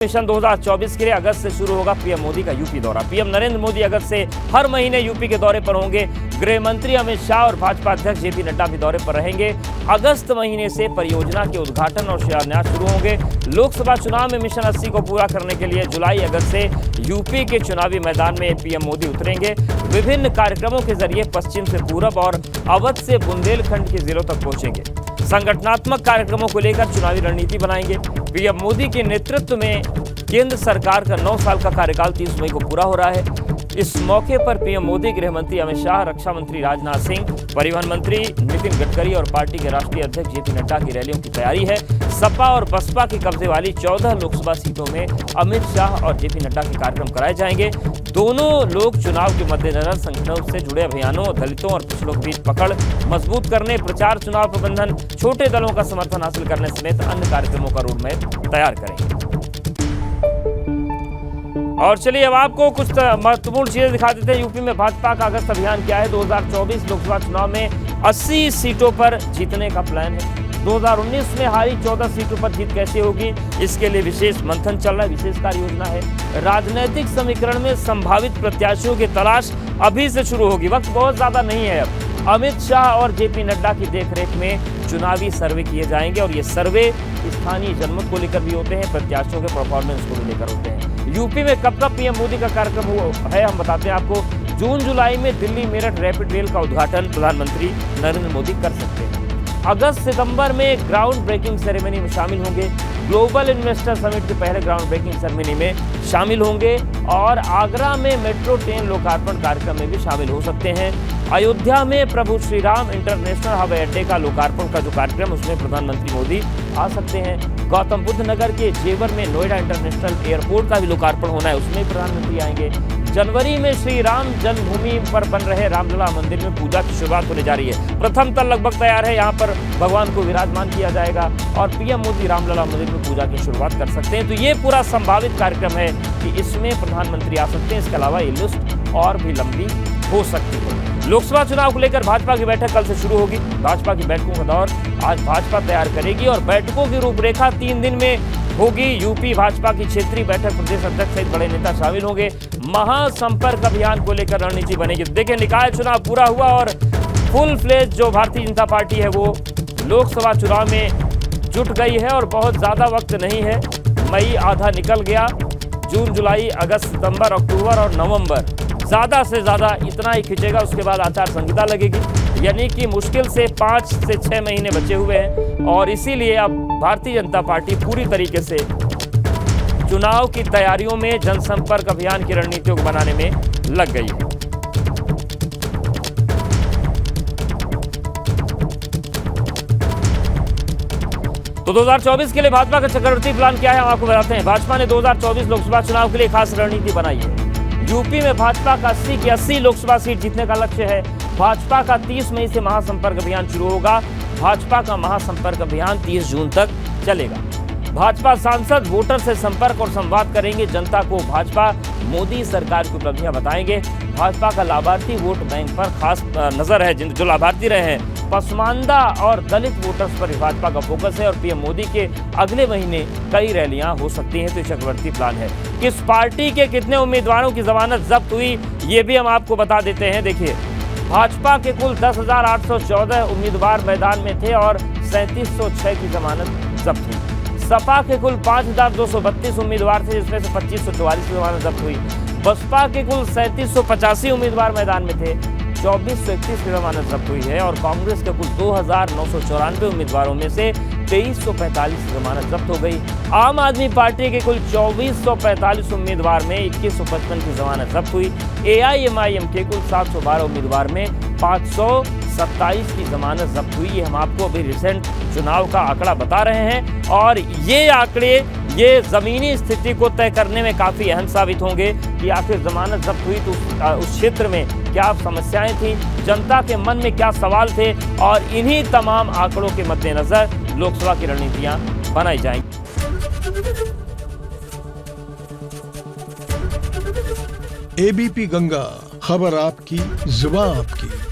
Mission 2024 के लिए अगस्त से शुरू होगा पीएम मोदी का यूपी दौरा। पीएम नरेंद्र मोदी अगस्त से हर महीने यूपी के दौरे पर होंगे। गृह मंत्री अमित शाह और भाजपा अध्यक्ष जेपी नड्डा भी दौरे पर रहेंगे। अगस्त महीने से परियोजना के उद्घाटन और शिलान्यास शुरू होंगे। लोकसभा चुनाव में मिशन 80 को पूरा करने के लिए जुलाई अगस्त से यूपी के चुनावी मैदान में पीएम मोदी उतरेंगे। विभिन्न कार्यक्रमों के जरिए पश्चिम से पूरब और अवध से बुंदेलखंड के जिलों तक पहुंचेंगे। संगठनात्मक कार्यक्रमों को लेकर चुनावी रणनीति बनाएंगे। पीएम मोदी के नेतृत्व में केंद्र सरकार का 9 साल का कार्यकाल 30 मई को पूरा हो रहा है। इस मौके पर पीएम मोदी, गृह मंत्री अमित शाह, रक्षा मंत्री राजनाथ सिंह, परिवहन मंत्री नितिन गडकरी और पार्टी के राष्ट्रीय अध्यक्ष जेपी नड्डा की रैलियों की तैयारी है। सपा और बसपा के कब्जे वाली 14 लोकसभा सीटों में अमित शाह और जेपी नड्डा के कार्यक्रम कराए जाएंगे। दोनों लोग चुनाव के मद्देनजर संगठनों से जुड़े अभियानों, दलितों और पिछड़ों के बीच पकड़ मजबूत करने, प्रचार, चुनाव प्रबंधन, छोटे दलों का समर्थन हासिल करने समेत अन्य कार्यक्रमों का रोडमैप तैयार करेंगे। और चलिए अब आपको कुछ महत्वपूर्ण चीजें दिखा देते हैं। यूपी में भाजपा का अगस्त अभियान क्या है। 2024 लोकसभा चुनाव में 80 सीटों पर जीतने का प्लान है। 2019 में हारी 14 सीटों पर जीत कैसे होगी, इसके लिए विशेष मंथन चल रहा है, विशेष कार्य योजना है। राजनीतिक समीकरण में संभावित प्रत्याशियों की तलाश अभी से शुरू होगी। वक्त बहुत ज्यादा नहीं है अब। अमित शाह और जेपी नड्डा की देखरेख में चुनावी सर्वे किए जाएंगे और ये सर्वे स्थानीय जनमत को लेकर भी होते हैं, प्रत्याशियों के परफॉर्मेंस को भी लेकर होते हैं। यूपी में कब कब पीएम मोदी का कार्यक्रम है, हम बताते हैं आपको। जून जुलाई में दिल्ली मेरठ रैपिड रेल का उद्घाटन प्रधानमंत्री नरेंद्र मोदी कर सकते हैं। अगस्त सितंबर में ग्राउंड ब्रेकिंग सेरेमनी में शामिल होंगे। ग्लोबल इन्वेस्टर समिट के पहले ग्राउंड ब्रेकिंग सेरेमनी में शामिल होंगे और आगरा में मेट्रो ट्रेन लोकार्पण कार्यक्रम में भी शामिल हो सकते हैं। अयोध्या में प्रभु श्री राम इंटरनेशनल हवाई अड्डे का लोकार्पण का जो कार्यक्रम, उसमें प्रधानमंत्री मोदी आ सकते हैं। गौतम बुद्ध नगर के जेवर में नोएडा इंटरनेशनल एयरपोर्ट का भी लोकार्पण होना है, उसमें प्रधानमंत्री आएंगे। जनवरी में श्री राम जन्मभूमि पर बन रहे रामलला मंदिर में पूजा की शुरुआत होने जा रही है। प्रथम तल लगभग तैयार है, यहाँ पर भगवान को विराजमान किया जाएगा और पीएम मोदी रामलला मंदिर में पूजा की शुरुआत कर सकते हैं। तो ये पूरा संभावित कार्यक्रम है कि इसमें प्रधानमंत्री आ सकते हैं। इसके अलावा ये लिस्ट और भी लंबी हो सकती है। लोकसभा चुनाव को लेकर भाजपा की बैठक कल से शुरू होगी। भाजपा की बैठकों का दौर आज भाजपा तैयार करेगी और बैठकों की रूपरेखा 3 दिन में होगी। यूपी भाजपा की क्षेत्रीय बैठक, प्रदेश अध्यक्ष सहित बड़े नेता शामिल होंगे। महासंपर्क अभियान को लेकर रणनीति बनेगी। देखिए, निकाय चुनाव पूरा हुआ और फुल फ्लेज जो भारतीय जनता पार्टी है वो लोकसभा चुनाव में जुट गई है और बहुत ज्यादा वक्त नहीं है। मई आधा निकल गया। जून, जुलाई, अगस्त, सितंबर, अक्टूबर और नवंबर ज्यादा से ज्यादा इतना ही खिंचेगा। उसके बाद आचार संहिता लगेगी, यानी कि मुश्किल से 5 से 6 महीने बचे हुए हैं और इसीलिए अब भारतीय जनता पार्टी पूरी तरीके से चुनाव की तैयारियों में, जनसंपर्क अभियान की रणनीतियों को बनाने में लग गई है। तो 2024 के लिए भाजपा का चक्रवर्ती प्लान क्या है, हम आपको बताते हैं। भाजपा ने 2024 लोकसभा चुनाव के लिए खास रणनीति बनाई है। यूपी में भाजपा का 80 की 80 लोकसभा सीट जीतने का लक्ष्य है। भाजपा का 30 मई से महासंपर्क अभियान शुरू होगा। भाजपा का महासंपर्क अभियान 30 जून तक चलेगा। भाजपा सांसद वोटर से संपर्क और संवाद करेंगे। जनता को भाजपा मोदी सरकार की उपलब्धियां बताएंगे। भाजपा का लाभार्थी वोट बैंक पर खास नजर है। जो लाभार्थी रहे हैं, पसमानदा और दलित वोटर्स पर भाजपा का फोकस है और पीएम मोदी के अगले महीने कई रैलियां हो सकती हैं। तो चक्रवर्ती प्लान है। किस पार्टी के कितने उम्मीदवारों की जमानत जब्त हुई, ये भी हम आपको बता देते हैं। देखिए, भाजपा के कुल 10,814 उम्मीदवार मैदान में थे और 3706 की जमानत जब्त हुई। सपा के कुल 5,232 उम्मीदवार थे, जिसमें से 2544 की जमानत जब्त हुई। बसपा के कुल 3785 उम्मीदवार मैदान में थे, 2431 की जमानत जब्त हुई है और कांग्रेस के कुल 2,994 उम्मीदवारों में से 2345 की जमानत जब्त हो गई। आम आदमी पार्टी के कुल 2445 उम्मीदवार में 2155 की जमानत जब्त हुई। AIMIM के कुल 712 उम्मीदवार में 527 की जमानत जब्त हुई। ये हम आपको अभी रिसेंट चुनाव का आंकड़ा बता रहे हैं और ये आंकड़े ये जमीनी स्थिति को तय करने में काफी अहम साबित होंगे कि आखिर जमानत जब्त हुई तो उस क्षेत्र में क्या समस्याएं थी, जनता के मन में क्या सवाल थे और इन्हीं तमाम आंकड़ों के मद्देनजर लोकसभा की रणनीतियां बनाई जाएंगी। ABP गंगा, खबर आपकी, जुबान आपकी।